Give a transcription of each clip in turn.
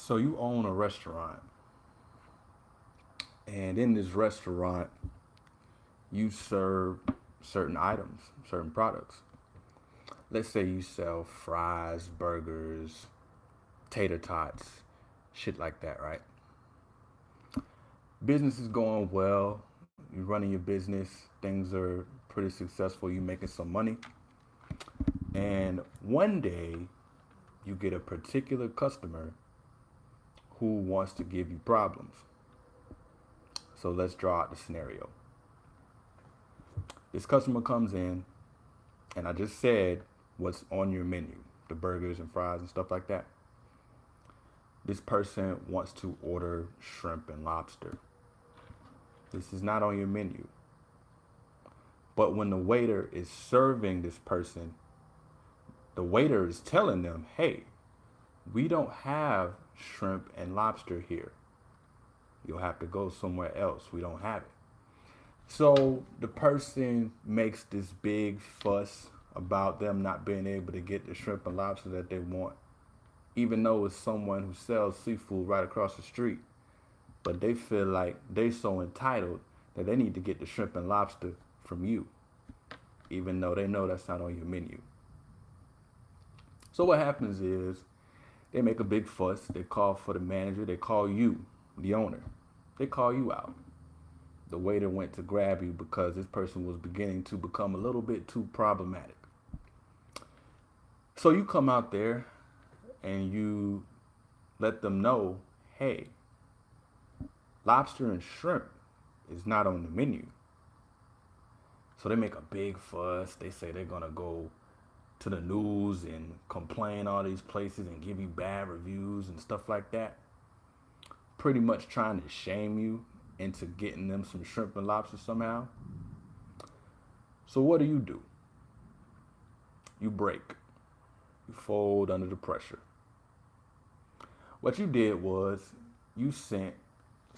So you own a restaurant, and in this restaurant, you serve certain items, certain products. Let's say you sell fries, burgers, tater tots, shit like that, right? Business is going well. You're running your business. Things are pretty successful. You're making some money. And one day, you get a particular customer who wants to give you problems. So let's draw out the scenario. This customer comes in, and I just said what's on your menu, the burgers and fries and stuff like that. This person wants to order shrimp and lobster. This is not on your menu. But when the waiter is serving this person, the waiter is telling them, hey, we don't have shrimp and lobster here. You'll have to go somewhere else. We don't have it. So the person makes this big fuss about them not being able to get the shrimp and lobster that they want, even though it's someone who sells seafood right across the street. But they feel like they're so entitled that they need to get the shrimp and lobster from you, even though they know that's not on your menu. So what happens is they make a big fuss. They call for the manager. They call you, the owner. They call you out. The waiter went to grab you because this person was beginning to become a little bit too problematic. So you come out there and you let them know, hey, lobster and shrimp is not on the menu. So they make a big fuss. They say they're going to go to the news and complain all these places and give you bad reviews and stuff like that. Pretty much trying to shame you into getting them some shrimp and lobster somehow. So what do? You break. You fold under the pressure. What you did was you sent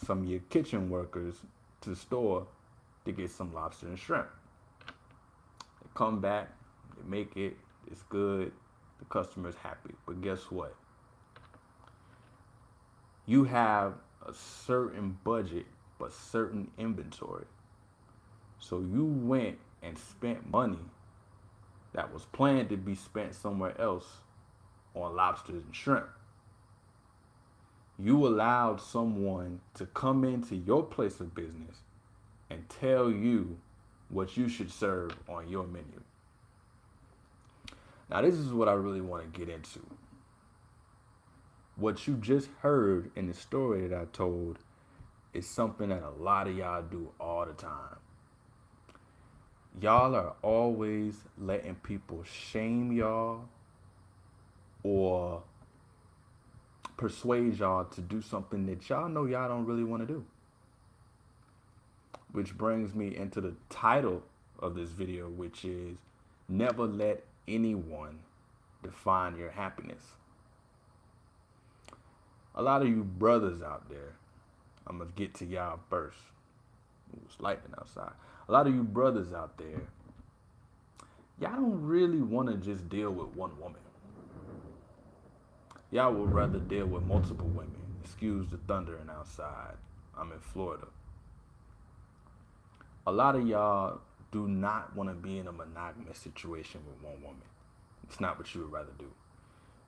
some of your kitchen workers to the store to get some lobster and shrimp. They come back, they make it, it's good, the customer's happy. But guess what? You have a certain budget but certain inventory. So you went and spent money that was planned to be spent somewhere else on lobsters and shrimp. You allowed someone to come into your place of business and tell you what you should serve on your menu. Now, this is what I really want to get into. What you just heard in the story that I told is something that a lot of y'all do all the time. Y'all are always letting people shame y'all or persuade y'all to do something that y'all know y'all don't really want to do. Which brings me into the title of this video, which is Never Let Anyone Define Your Happiness. A lot of you brothers out there, I'm going to get to y'all first. It's lightning outside. A lot of you brothers out there, y'all don't really want to just deal with one woman. Y'all would rather deal with multiple women. Excuse the thundering outside. I'm in Florida. A lot of y'all do not want to be in a monogamous situation with one woman. It's not what you would rather do.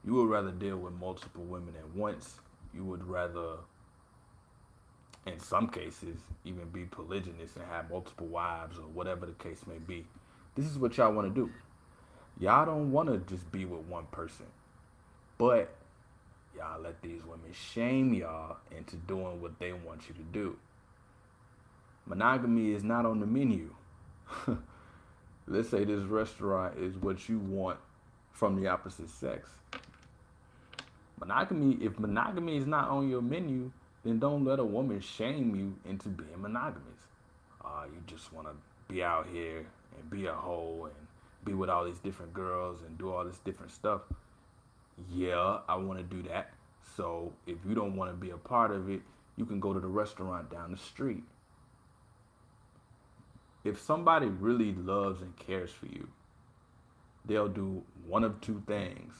You would rather deal with multiple women at once. You would rather, in some cases, even be polygynous and have multiple wives or whatever the case may be. This is what y'all want to do. Y'all don't want to just be with one person. But y'all let these women shame y'all into doing what they want you to do. Monogamy is not on the menu. Let's say this restaurant is what you want from the opposite sex. If monogamy is not on your menu, then don't let a woman shame you into being monogamous. You just want to be out here and be a hoe and be with all these different girls and do all this different stuff. Yeah, I want to do that. So if you don't want to be a part of it, you can go to the restaurant down the street. If somebody really loves and cares for you, they'll do one of two things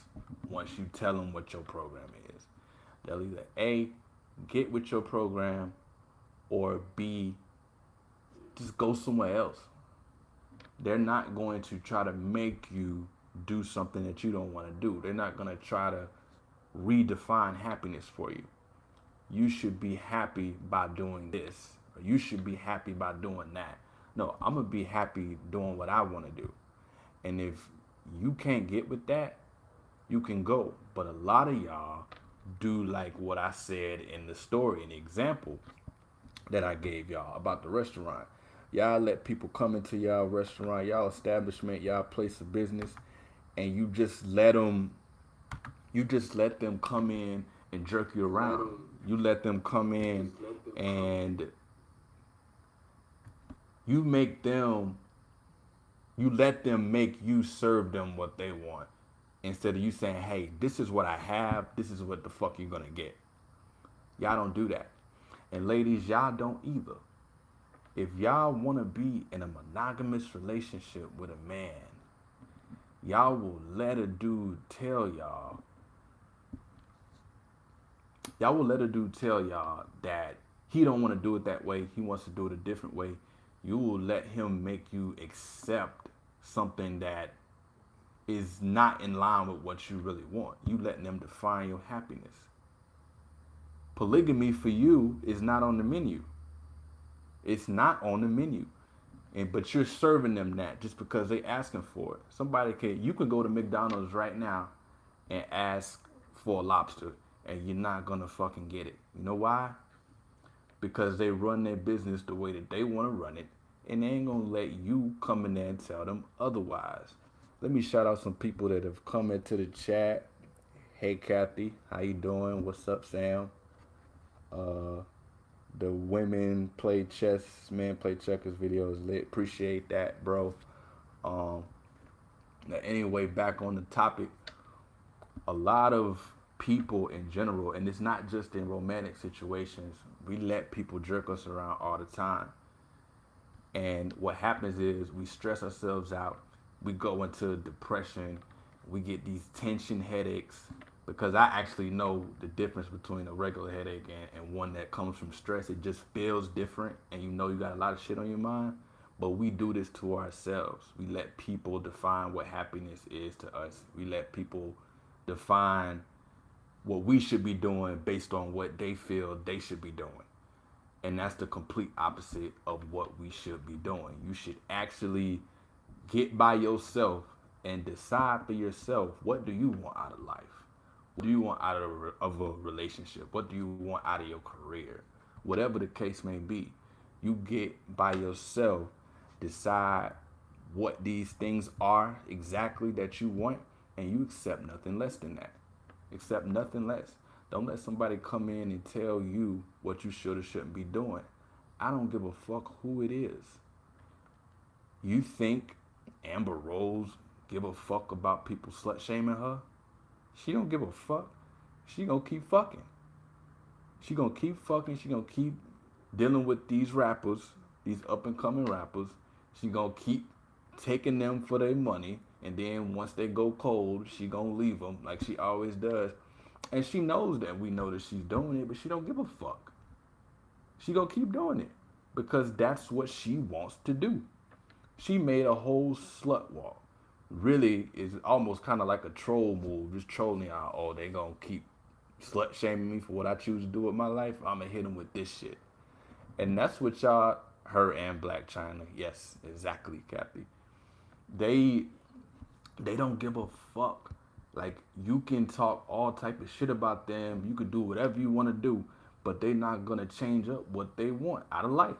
once you tell them what your program is. They'll either A, get with your program, or B, just go somewhere else. They're not going to try to make you do something that you don't want to do. They're not going to try to redefine happiness for you. You should be happy by doing this, or you should be happy by doing that. No, I'm going to be happy doing what I want to do. And if you can't get with that, you can go. But a lot of y'all do like what I said in the story, in the example that I gave y'all about the restaurant. Y'all let people come into y'all restaurant, y'all establishment, y'all place of business, and you just let them come in and jerk you around. You let them come in and you make them you let them make you serve them what they want instead of you saying, hey, this is what I have, this is what the fuck you're gonna get. Y'all don't do that. And ladies, y'all don't either. If y'all want to be in a monogamous relationship with a man, y'all will let a dude tell y'all that he don't want to do it that way, he wants to do it a different way. You will let him make you accept something that is not in line with what you really want. You letting them define your happiness. Polygamy for you is not on the menu. It's not on the menu. But you're serving them that just because they asking for it. You can go to McDonald's right now and ask for a lobster and you're not gonna fucking get it. You know why? Because they run their business the way that they want to run it, and they ain't gonna let you come in there and tell them otherwise. Let me shout out some people that have come into the chat. Hey Kathy, how you doing? What's up, Sam? The women play chess, men play checkers video is lit. Appreciate that, bro. Um, anyway, back on the topic, a lot of people in general, and it's not just in romantic situations, we let people jerk us around all the time. And what happens is we stress ourselves out, we go into depression, we get these tension headaches, because I actually know the difference between a regular headache and one that comes from stress. It just feels different, and you know you got a lot of shit on your mind. But we do this to ourselves. We let people define what happiness is to us. We let people define what we should be doing based on what they feel they should be doing. And that's the complete opposite of what we should be doing. You should actually get by yourself and decide for yourself, what do you want out of life? What do you want out of a relationship? What do you want out of your career? Whatever the case may be, you get by yourself, decide what these things are exactly that you want, and you accept nothing less than that. Accept nothing less. Don't let somebody come in and tell you what you should or shouldn't be doing. I don't give a fuck who it is. You think Amber Rose give a fuck about people slut shaming her? She don't give a fuck. She gonna keep fucking. She gonna keep fucking. She gonna keep dealing with these rappers, these up and coming rappers. She gonna keep taking them for their money, and then once they go cold, she gonna leave them like she always does. And she knows that we know that she's doing it, but she don't give a fuck. She gonna keep doing it because that's what she wants to do. She made a whole slut walk. Really is almost kind of like a troll move, just trolling out. Oh, they gonna keep slut shaming me for what I choose to do with my life. I'm gonna hit them with this shit. And that's what y'all, her and Blac Chyna, yes, exactly, Kathy. They don't give a fuck. Like, you can talk all type of shit about them. You can do whatever you want to do, but they not gonna change up what they want out of life.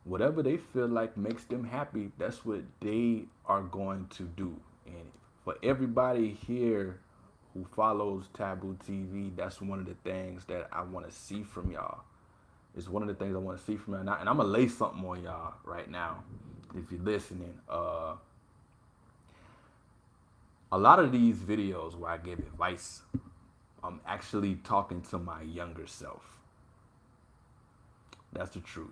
Whatever they feel like makes them happy, that's what they are going to do. And for everybody here who follows Taboo TV, that's one of the things that I want to see from y'all. It's one of the things I want to see from y'all. And I'm going to lay something on y'all right now, if you're listening. A lot of these videos where I give advice, I'm actually talking to my younger self. That's the truth.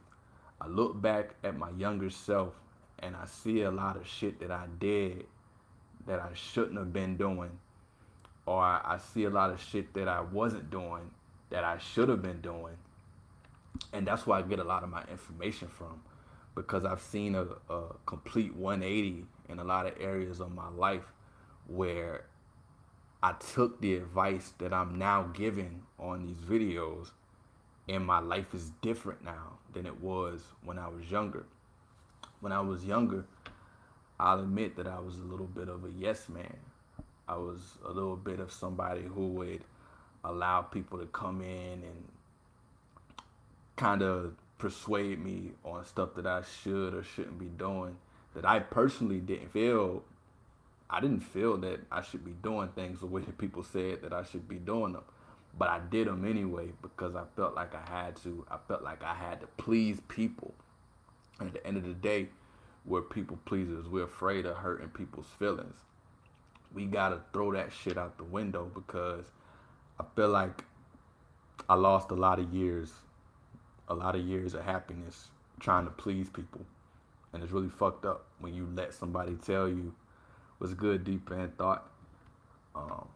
I look back at my younger self and I see a lot of shit that I did that I shouldn't have been doing, or I see a lot of shit that I wasn't doing that I should have been doing. And that's where I get a lot of my information from, because I've seen a complete 180 in a lot of areas of my life where I took the advice that I'm now giving on these videos, and my life is different now than it was when I was younger. When I was younger, I'll admit that I was a little bit of a yes man. I was a little bit of somebody who would allow people to come in and kind of persuade me on stuff that I should or shouldn't be doing, that I personally didn't feel. I didn't feel that I should be doing things the way that people said that I should be doing them. But I did them anyway because I felt like I had to. I felt like I had to please people. And at the end of the day, we're people pleasers. We're afraid of hurting people's feelings. We gotta throw that shit out the window, because I feel like I lost a lot of years of happiness trying to please people. And it's really fucked up when you let somebody tell you what's good, deep in thought.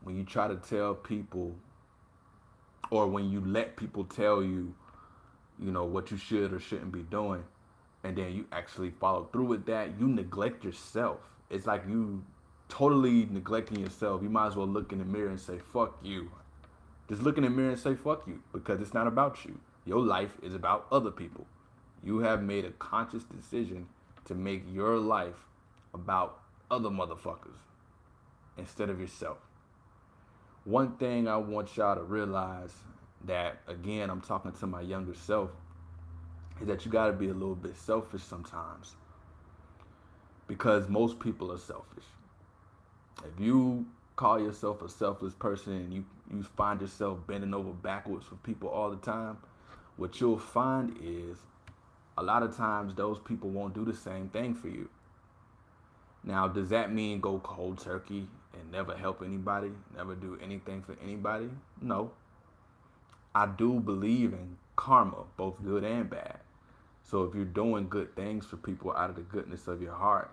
When you try to tell people, or when you let people tell you, what you should or shouldn't be doing, and then you actually follow through with that, you neglect yourself. It's like you totally neglecting yourself. You might as well look in the mirror and say, fuck you. Just look in the mirror and say, fuck you, because it's not about you. Your life is about other people. You have made a conscious decision to make your life about other motherfuckers instead of yourself. One thing I want y'all to realize, that again, I'm talking to my younger self, is that you got to be a little bit selfish sometimes, because most people are selfish. If you call yourself a selfless person and you find yourself bending over backwards for people all the time, what you'll find is a lot of times those people won't do the same thing for you. Now, does that mean go cold turkey and never help anybody, never do anything for anybody? No. I do believe in karma, both good and bad. So if you're doing good things for people out of the goodness of your heart,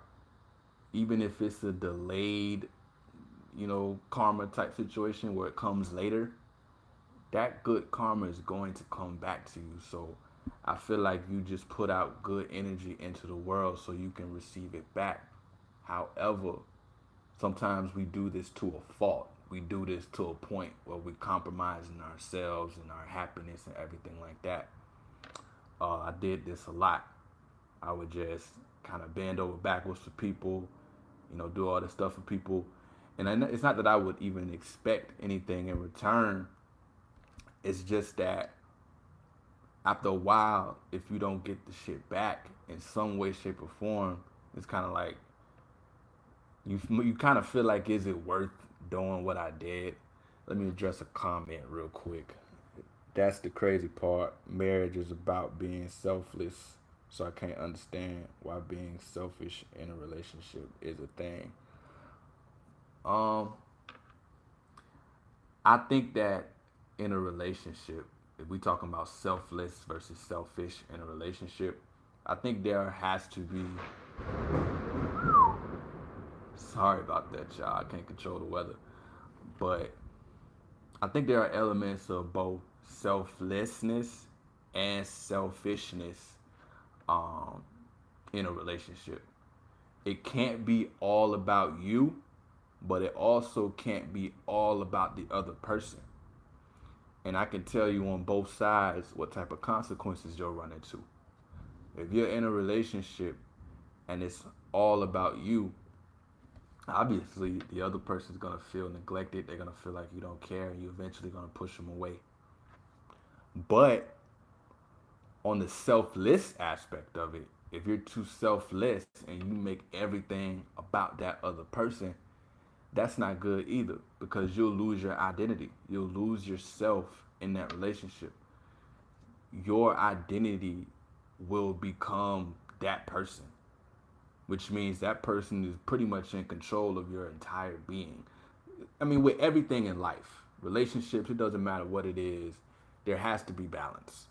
even if it's a delayed, karma type situation where it comes later, that good karma is going to come back to you. So I feel like you just put out good energy into the world so you can receive it back. However, sometimes we do this to a fault. We do this to a point where we're compromising ourselves and our happiness and everything like that. I did this a lot. I would just kind of bend over backwards for people, do all this stuff for people. And it's not that I would even expect anything in return. It's just that after a while, if you don't get the shit back in some way, shape, or form, it's kind of like you kind of feel like, is it worth doing what I did? Let me address a comment real quick. That's the crazy part. Marriage is about being selfless, so I can't understand why being selfish in a relationship is a thing. I think that in a relationship, if we talking about selfless versus selfish in a relationship, I think there has to be. Sorry about that, y'all. I can't control the weather, but I think there are elements of both selflessness and selfishness um, in a relationship. It can't be all about you, but it also can't be all about the other person. And I can tell you on both sides what type of consequences you'll run into. If you're in a relationship and it's all about you, obviously the other person's gonna feel neglected. They're gonna feel like you don't care, and you're eventually gonna push them away. But on the selfless aspect of it, if you're too selfless and you make everything about that other person, that's not good either, because you'll lose your identity. You'll lose yourself in that relationship. Your identity will become that person, which means that person is pretty much in control of your entire being. I mean, with everything in life, relationships, it doesn't matter what it is, there has to be balance.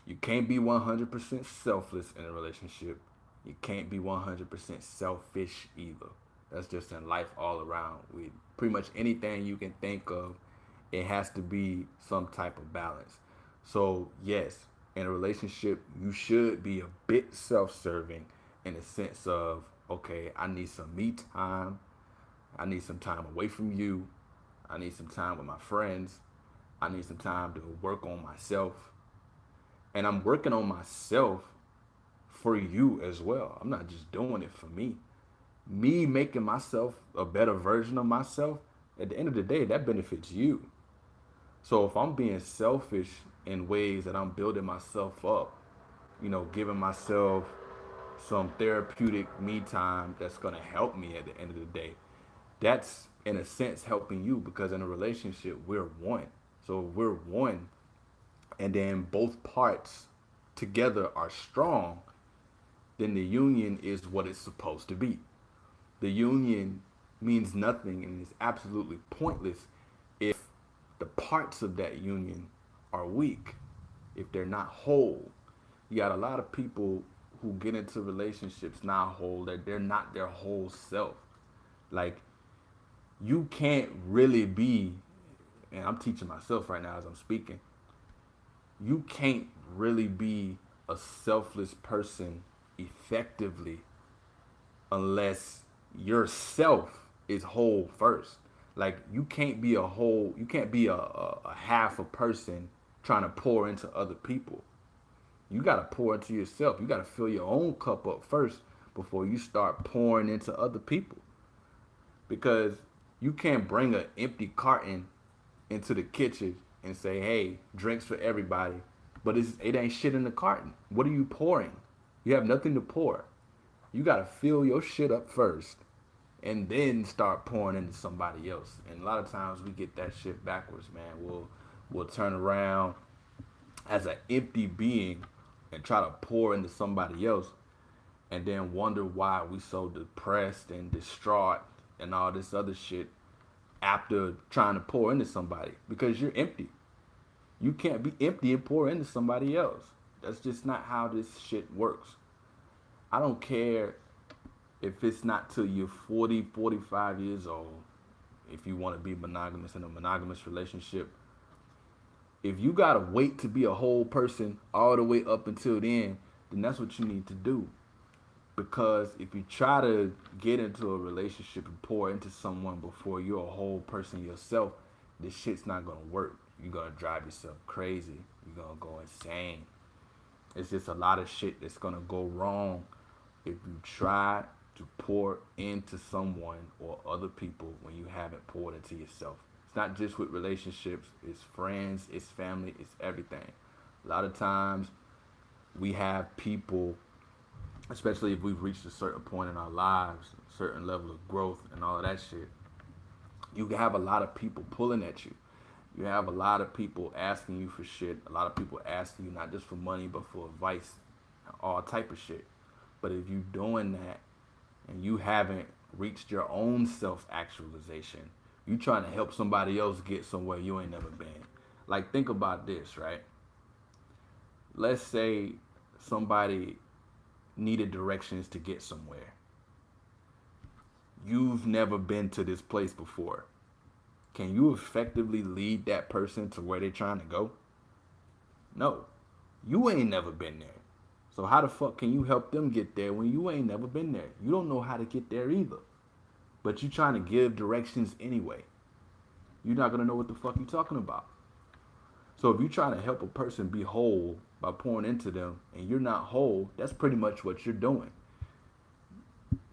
You can't be 100% selfless in a relationship. You can't be 100% selfish either. That's just in life all around. We pretty much anything you can think of It has to be some type of balance. So, yes, in a relationship, you should be a bit self serving in the sense of, okay, I need some me time. I need some time away from you. I need some time with my friends. I need some time to work on myself. And I'm working on myself for you as well. I'm not just doing it for me. Me making myself a better version of myself, at the end of the day, that benefits you. So if I'm being selfish in ways that I'm building myself up, giving myself some therapeutic me time that's going to help me at the end of the day, that's in a sense helping you because in a relationship, we're one. So if we're one and then both parts together are strong, then the union is what it's supposed to be. The union means nothing and is absolutely pointless if the parts of that union are weak, if they're not whole. You got a lot of people who get into relationships not whole, that they're not their whole self. Like, you can't really be, and I'm teaching myself right now as I'm speaking, you can't really be a selfless person effectively unless yourself is whole first. Like, you can't be a half a person trying to pour into other people. You got to pour into yourself. You got to fill your own cup up first before you start pouring into other people. Because you can't bring an empty carton into the kitchen and say, hey, drinks for everybody, but it ain't shit in the carton. What are you pouring? You have nothing to pour. You got to fill your shit up first and then start pouring into somebody else. And a lot of times we get that shit backwards, man. We'll turn around as an empty being and try to pour into somebody else and then wonder why we so depressed and distraught and all this other shit after trying to pour into somebody because you're empty. You can't be empty and pour into somebody else. That's just not how this shit works. I don't care if it's not till you're 40, 45 years old, if you want to be monogamous in a monogamous relationship. If you gotta wait to be a whole person all the way up until then that's what you need to do. Because if you try to get into a relationship and pour into someone before you're a whole person yourself, this shit's not gonna work. You're gonna drive yourself crazy. You're gonna go insane. It's just a lot of shit that's gonna go wrong if you try to pour into someone or other people when you haven't poured into yourself. It's not just with relationships, it's friends, it's family, it's everything. A lot of times we have people, especially if we've reached a certain point in our lives, a certain level of growth and all of that shit, you have a lot of people pulling at you. You have a lot of people asking you for shit, a lot of people asking you not just for money but for advice, all type of shit. But if you're doing that and you haven't reached your own self-actualization, you trying to help somebody else get somewhere you ain't never been. Like, think about this, right? Let's say somebody needed directions to get somewhere. You've never been to this place before. Can you effectively lead that person to where they're trying to go? No. You ain't never been there. So how the fuck can you help them get there when you ain't never been there? You don't know how to get there either. But you trying to give directions anyway. You're not gonna know what the fuck you talking about. So if you're trying to help a person be whole by pouring into them and you're not whole, that's pretty much what you're doing.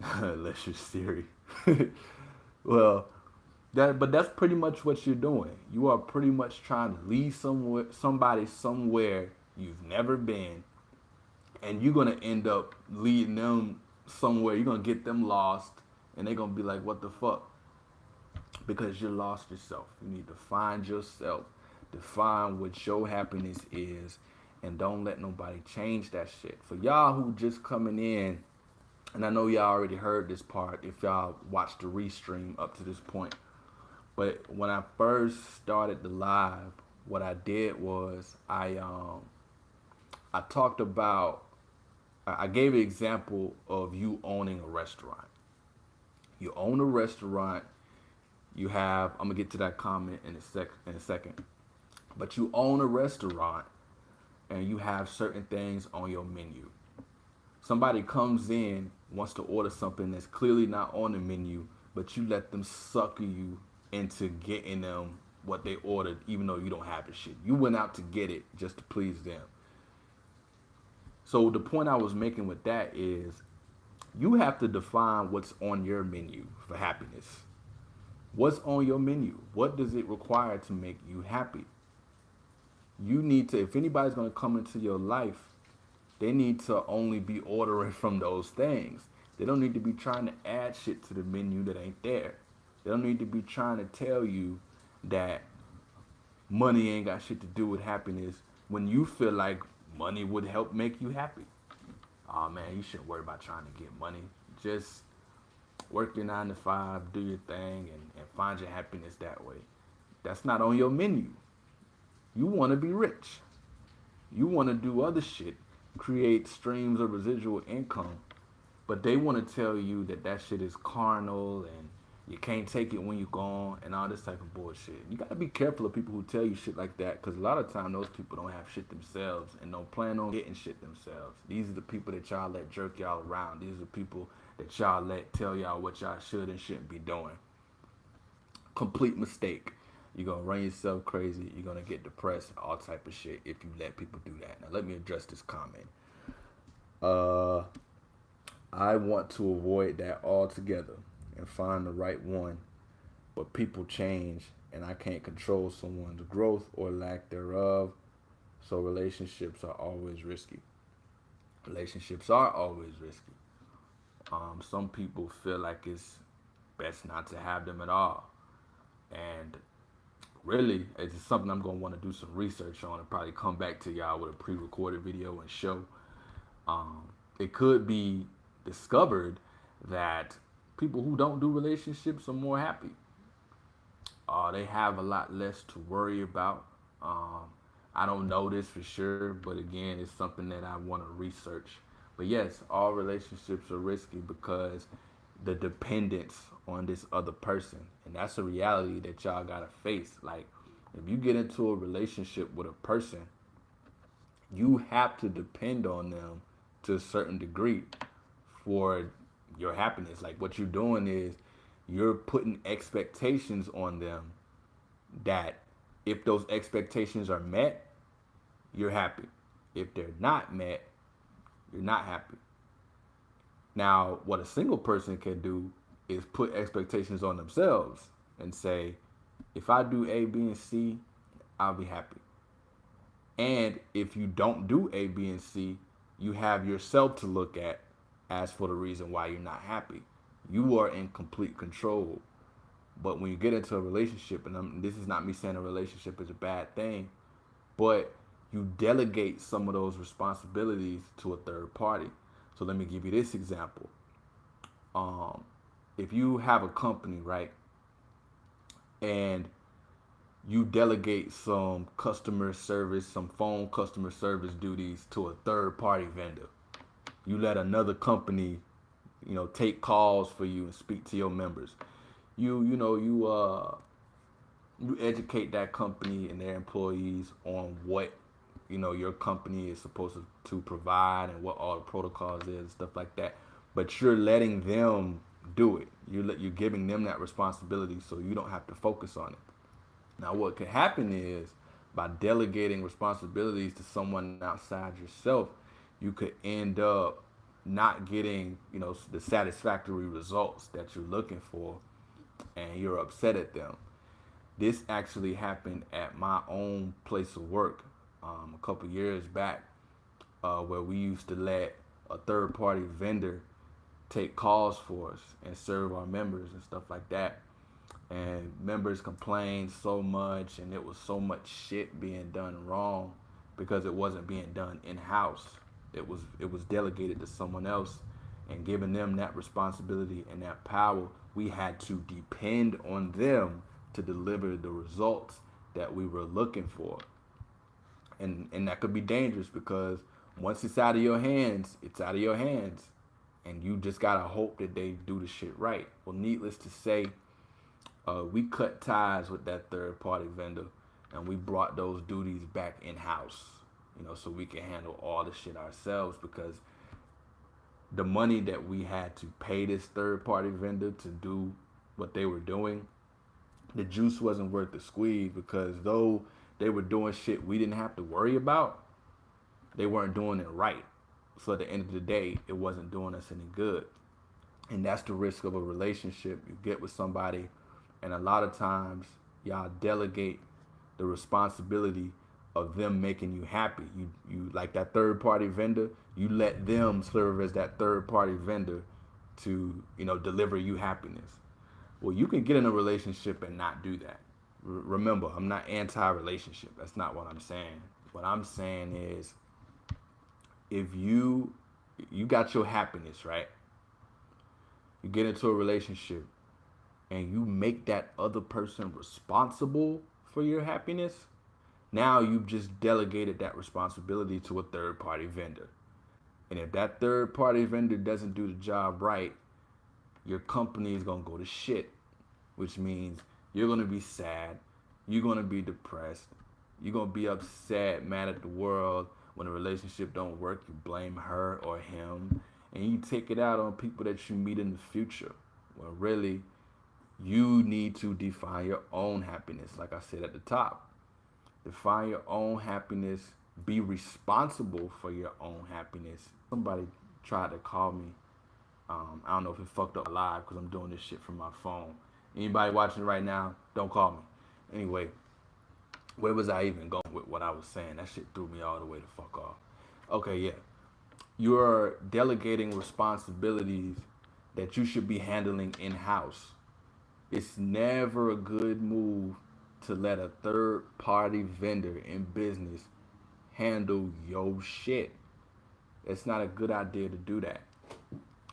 Unless you're Siri. Well, but that's pretty much what you're doing. You are pretty much trying to lead somebody somewhere you've never been, and you're gonna end up leading them somewhere. You're gonna get them lost, and they're gonna be like, "What the fuck?" Because you lost yourself. You need to find yourself, define what your happiness is, and don't let nobody change that shit. For y'all who just coming in, and I know y'all already heard this part if y'all watched the restream up to this point. But when I first started the live, what I did was I talked about, I gave an example of you owning a restaurant. You own a restaurant, You have, I'm gonna get to that comment in a second. But you own a restaurant and you have certain things on your menu. Somebody comes in, wants to order something that's clearly not on the menu, but you let them sucker you into getting them what they ordered, even though you don't have the shit. You went out to get it just to please them. So the point I was making with that is you have to define what's on your menu for happiness. What's on your menu? What does it require to make you happy? You need to, if anybody's going to come into your life, they need to only be ordering from those things. They don't need to be trying to add shit to the menu that ain't there. They don't need to be trying to tell you that money ain't got shit to do with happiness when you feel like money would help make you happy. Oh man, you shouldn't worry about trying to get money. Just work your 9 to 5, do your thing, and find your happiness that way. That's not on your menu. You want to be rich. You want to do other shit, create streams of residual income, but they want to tell you that that shit is carnal and you can't take it when you're gone and all this type of bullshit. You got to be careful of people who tell you shit like that because a lot of time those people don't have shit themselves and don't plan on getting shit themselves. These are the people that y'all let jerk y'all around. These are the people that y'all let tell y'all what y'all should and shouldn't be doing. Complete mistake. You're going to run yourself crazy. You're going to get depressed, all type of shit if you let people do that. Now, let me address this comment. I want to avoid that altogether and find the right one, but people change and I can't control someone's growth or lack thereof, so relationships are always risky. Relationships are always risky. Some people feel like it's best not to have them at all. And really, it's something I'm going to want to do some research on and probably come back to y'all with a pre-recorded video and show. It could be discovered that people who don't do relationships are more happy. They have a lot less to worry about. I don't know this for sure, but again, it's something that I want to research. But yes, all relationships are risky because the dependence on this other person, and that's a reality that y'all gotta face. Like, if you get into a relationship with a person, you have to depend on them to a certain degree for your happiness. Like, what you're doing is you're putting expectations on them that if those expectations are met, you're happy. If they're not met, you're not happy. Now, what a single person can do is put expectations on themselves and say, if I do A, B, and C, I'll be happy. And if you don't do A, B, and C, you have yourself to look at as for the reason why you're not happy. You are in complete control. But when you get into a relationship, and this is not me saying a relationship is a bad thing, but you delegate some of those responsibilities to a third party. So let me give you this example. If you have a company, right, and you delegate some customer service, some phone customer service duties to a third party vendor. You let another company, take calls for you and speak to your members. You educate that company and their employees on what your company is supposed to provide and what all the protocols is and stuff like that. But you're letting them do it. You're giving them that responsibility so you don't have to focus on it. Now, what could happen is by delegating responsibilities to someone outside yourself, you could end up not getting, the satisfactory results that you're looking for, and you're upset at them. This actually happened at my own place of work a couple years back, where we used to let a third party vendor take calls for us and serve our members and stuff like that. And members complained so much, and it was so much shit being done wrong because it wasn't being done in house. It was delegated to someone else, and giving them that responsibility and that power, we had to depend on them to deliver the results that we were looking for. And that could be dangerous because once it's out of your hands, it's out of your hands. And you just gotta hope that they do the shit right. Well, needless to say, We cut ties with that third party vendor, and we brought those duties back in house. So we can handle all the shit ourselves, because the money that we had to pay this third party vendor to do what they were doing, the juice wasn't worth the squeeze, because though they were doing shit we didn't have to worry about, they weren't doing it right. So at the end of the day, it wasn't doing us any good. And that's the risk of a relationship you get with somebody. And a lot of times, y'all delegate the responsibility of them making you happy. You like that third party vendor, you let them serve as that third party vendor to, deliver you happiness. Well, you can get in a relationship and not do that. Remember, I'm not anti-relationship. That's not what I'm saying. What I'm saying is, if you got your happiness, right? You get into a relationship and you make that other person responsible for your happiness, now you've just delegated that responsibility to a third party vendor. And if that third party vendor doesn't do the job right, your company is going to go to shit, which means you're going to be sad, you're going to be depressed, you're going to be upset, mad at the world. When a relationship don't work, you blame her or him, and you take it out on people that you meet in the future. Well, really, you need to define your own happiness. Like I said at the top, define your own happiness, be responsible for your own happiness. Somebody tried to call me. I don't know if it fucked up live because I'm doing this shit from my phone. Anybody watching right now, don't call me. Anyway, where was I even going with what I was saying? That shit threw me all the way the fuck off. Okay, yeah. You're delegating responsibilities that you should be handling in house. It's never a good move to let a third party vendor in business handle your shit. It's not a good idea to do that.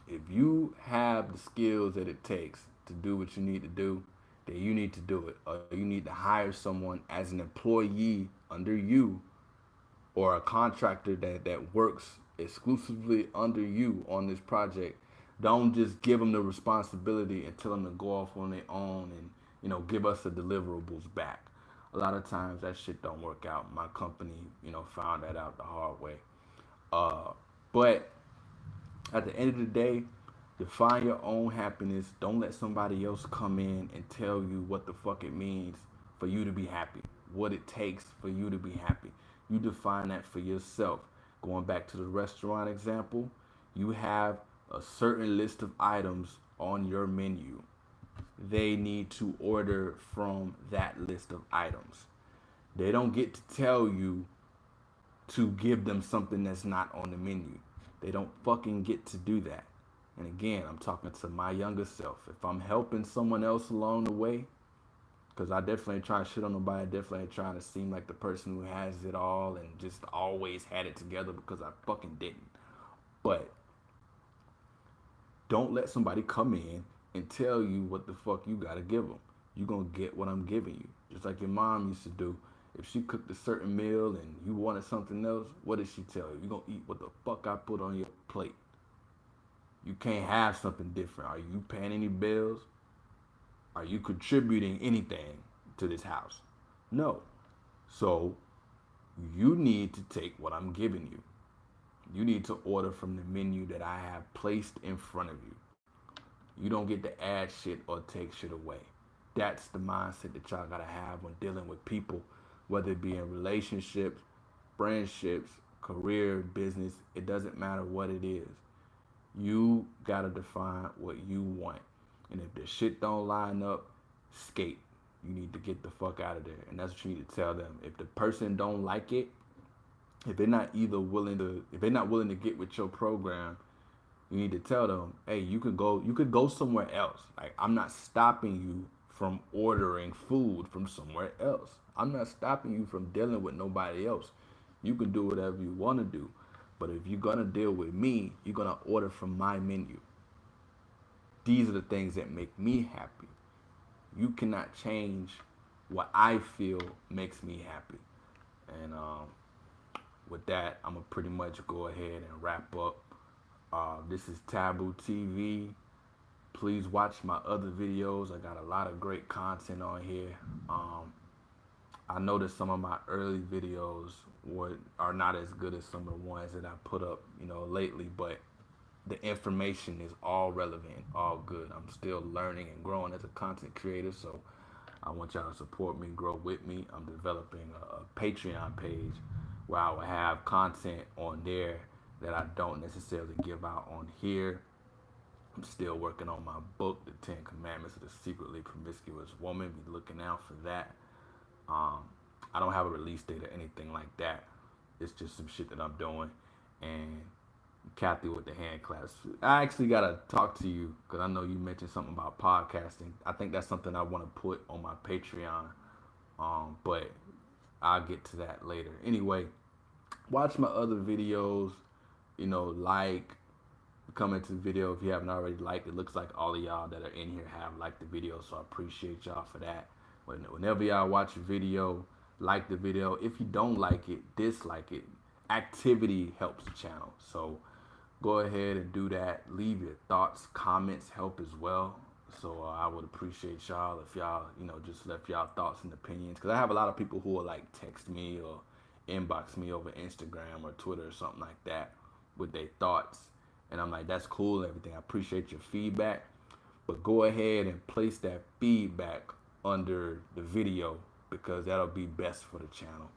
If you have the skills that it takes to do what you need to do, then you need to do it. Or you need to hire someone as an employee under you, or a contractor that works exclusively under you on this project. Don't just give them the responsibility and tell them to go off on their own and, give us the deliverables back. A lot of times that shit don't work out. My company, found that out the hard way. But at the end of the day, define your own happiness. Don't let somebody else come in and tell you what the fuck it means for you to be happy, what it takes for you to be happy. You define that for yourself. Going back to the restaurant example, you have a certain list of items on your menu. They need to order from that list of items. They don't get to tell you to give them something that's not on the menu. They don't fucking get to do that. And again, I'm talking to my younger self. If I'm helping someone else along the way, because I definitely ain't trying to shit on nobody, I definitely ain't trying to seem like the person who has it all and just always had it together, because I fucking didn't. But don't let somebody come in and tell you what the fuck you gotta give them. You gonna get what I'm giving you. Just like your mom used to do. If she cooked a certain meal and you wanted something else, what did she tell you? You gonna eat what the fuck I put on your plate. You can't have something different. Are you paying any bills? Are you contributing anything to this house? No. So you need to take what I'm giving you. You need to order from the menu that I have placed in front of you. You don't get to add shit or take shit away. That's the mindset that y'all gotta have when dealing with people, whether it be in relationships, friendships, career, business. It doesn't matter what it is. You gotta define what you want. And if the shit don't line up, skate. You need to get the fuck out of there. And that's what you need to tell them. If the person don't like it, if they're not willing to get with your program, you need to tell them, hey, you could go somewhere else. Like, I'm not stopping you from ordering food from somewhere else. I'm not stopping you from dealing with nobody else. You can do whatever you want to do. But if you're gonna deal with me, you're gonna order from my menu. These are the things that make me happy. You cannot change what I feel makes me happy. And with that, I'm gonna pretty much go ahead and wrap up. This is Taboo TV. Please watch my other videos. I got a lot of great content on here. I noticed some of my early videos are not as good as some of the ones that I put up, lately, but the information is all relevant, all good. I'm still learning and growing as a content creator, so I want y'all to support me, grow with me. I'm developing a Patreon page where I will have content on there that I don't necessarily give out on here. I'm still working on my book, The 10 Commandments of the Secretly Promiscuous Woman. Be looking out for that. Um, I don't have a release date or anything like that. It's just some shit that I'm doing. And Kathy with the hand claps. I actually gotta talk to you because I know you mentioned something about podcasting. I think that's something I want to put on my Patreon. But I'll get to that later. Anyway, watch my other videos. Like, come into the video if you haven't already liked. It looks like all of y'all that are in here have liked the video, so I appreciate y'all for that. Whenever y'all watch a video, like the video. If you don't like it, dislike it. Activity helps the channel, so go ahead and do that. Leave your thoughts, comments help as well. So I would appreciate y'all if y'all, just left y'all thoughts and opinions. Because I have a lot of people who will like text me or inbox me over Instagram or Twitter or something like that with their thoughts. And I'm like, that's cool and everything. I appreciate your feedback. But go ahead and place that feedback under the video because that'll be best for the channel.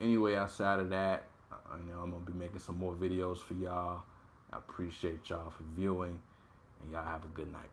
Anyway, outside of that, I'm gonna be making some more videos for y'all. I appreciate y'all for viewing, and y'all have a good night.